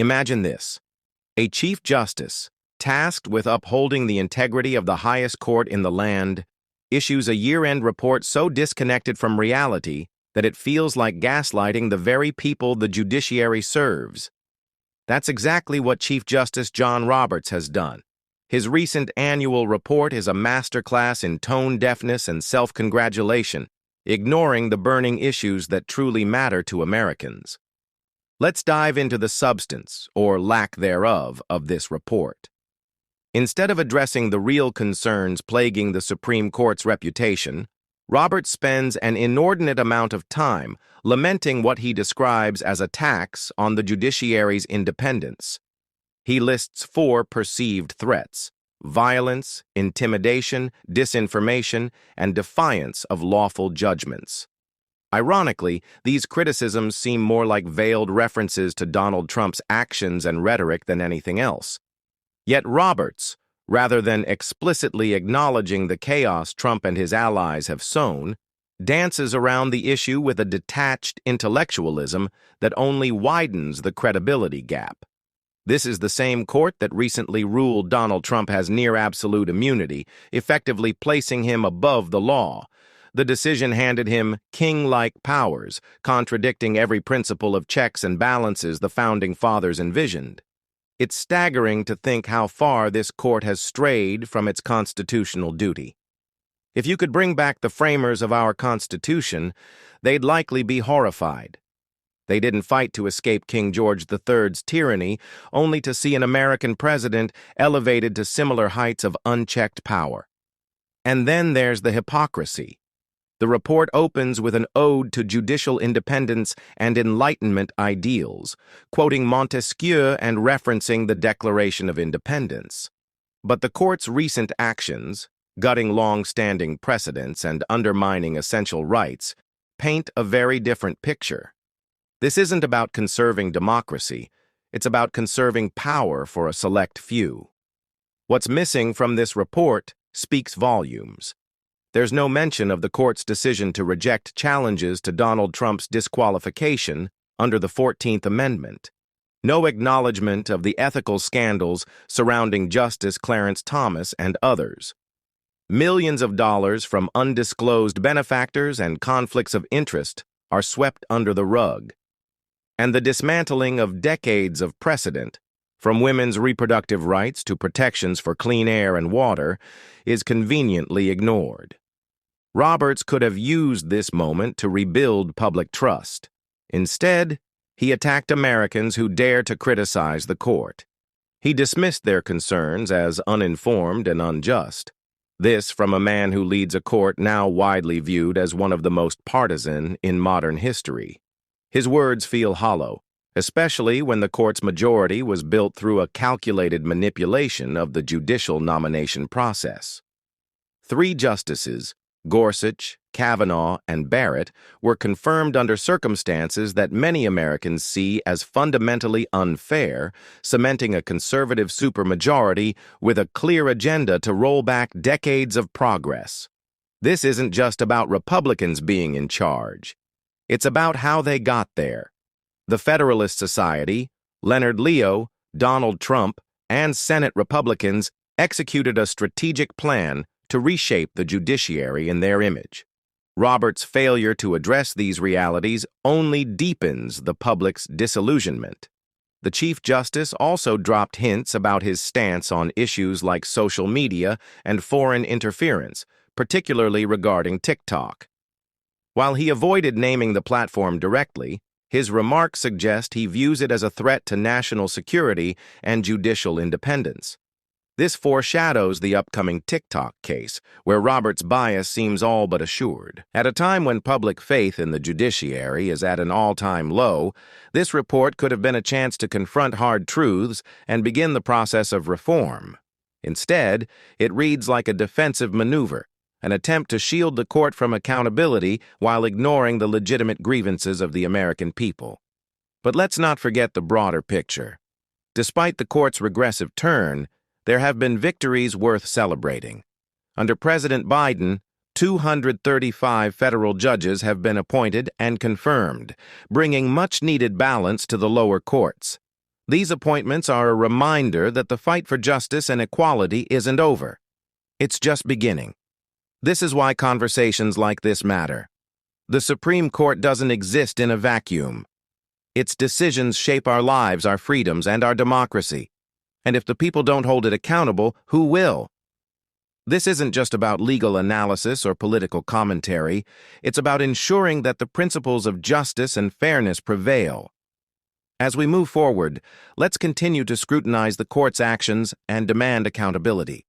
Imagine this. A Chief Justice, tasked with upholding the integrity of the highest court in the land, issues a year-end report so disconnected from reality that it feels like gaslighting the very people the judiciary serves. That's exactly what Chief Justice John Roberts has done. His recent annual report is a masterclass in tone deafness and self-congratulation, ignoring the burning issues that truly matter to Americans. Let's dive into the substance, or lack thereof, of this report. Instead of addressing the real concerns plaguing the Supreme Court's reputation, Roberts spends an inordinate amount of time lamenting what he describes as attacks on the judiciary's independence. He lists 4 perceived threats: violence, intimidation, disinformation, and defiance of lawful judgments. Ironically, these criticisms seem more like veiled references to Donald Trump's actions and rhetoric than anything else. Yet Roberts, rather than explicitly acknowledging the chaos Trump and his allies have sown, dances around the issue with a detached intellectualism that only widens the credibility gap. This is the same court that recently ruled Donald Trump has near absolute immunity, effectively placing him above the law. The decision handed him king-like powers, contradicting every principle of checks and balances the Founding Fathers envisioned. It's staggering to think how far this court has strayed from its constitutional duty. If you could bring back the framers of our Constitution, they'd likely be horrified. They didn't fight to escape King George III's tyranny, only to see an American president elevated to similar heights of unchecked power. And then there's the hypocrisy. The report opens with an ode to judicial independence and Enlightenment ideals, quoting Montesquieu and referencing the Declaration of Independence. But the court's recent actions, gutting long-standing precedents and undermining essential rights, paint a very different picture. This isn't about conserving democracy, it's about conserving power for a select few. What's missing from this report speaks volumes. There's no mention of the court's decision to reject challenges to Donald Trump's disqualification under the 14th Amendment. No acknowledgement of the ethical scandals surrounding Justice Clarence Thomas and others. Millions of dollars from undisclosed benefactors and conflicts of interest are swept under the rug. And the dismantling of decades of precedent, from women's reproductive rights to protections for clean air and water, is conveniently ignored. Roberts could have used this moment to rebuild public trust. Instead, he attacked Americans who dare to criticize the court. He dismissed their concerns as uninformed and unjust. This from a man who leads a court now widely viewed as one of the most partisan in modern history. His words feel hollow, especially when the court's majority was built through a calculated manipulation of the judicial nomination process. 3 justices, Gorsuch, Kavanaugh, and Barrett, were confirmed under circumstances that many Americans see as fundamentally unfair, cementing a conservative supermajority with a clear agenda to roll back decades of progress. This isn't just about Republicans being in charge. It's about how they got there. The Federalist Society, Leonard Leo, Donald Trump, and Senate Republicans executed a strategic plan to reshape the judiciary in their image. Roberts' failure to address these realities only deepens the public's disillusionment. The Chief Justice also dropped hints about his stance on issues like social media and foreign interference, particularly regarding TikTok. While he avoided naming the platform directly, his remarks suggest he views it as a threat to national security and judicial independence. This foreshadows the upcoming TikTok case, where Roberts' bias seems all but assured. At a time when public faith in the judiciary is at an all-time low, this report could have been a chance to confront hard truths and begin the process of reform. Instead, it reads like a defensive maneuver, an attempt to shield the court from accountability while ignoring the legitimate grievances of the American people. But let's not forget the broader picture. Despite the court's regressive turn, there have been victories worth celebrating. Under President Biden, 235 federal judges have been appointed and confirmed, bringing much-needed balance to the lower courts. These appointments are a reminder that the fight for justice and equality isn't over. It's just beginning. This is why conversations like this matter. The Supreme Court doesn't exist in a vacuum. Its decisions shape our lives, our freedoms, and our democracy. And if the people don't hold it accountable, who will? This isn't just about legal analysis or political commentary. It's about ensuring that the principles of justice and fairness prevail. As we move forward, let's continue to scrutinize the court's actions and demand accountability.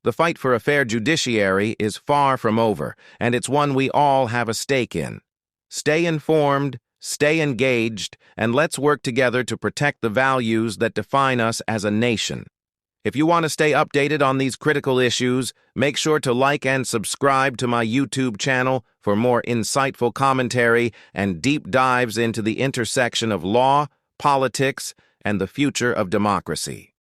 The fight for a fair judiciary is far from over, and it's one we all have a stake in. Stay informed, stay engaged, and let's work together to protect the values that define us as a nation. If you want to stay updated on these critical issues, make sure to like and subscribe to my YouTube channel for more insightful commentary and deep dives into the intersection of law, politics, and the future of democracy.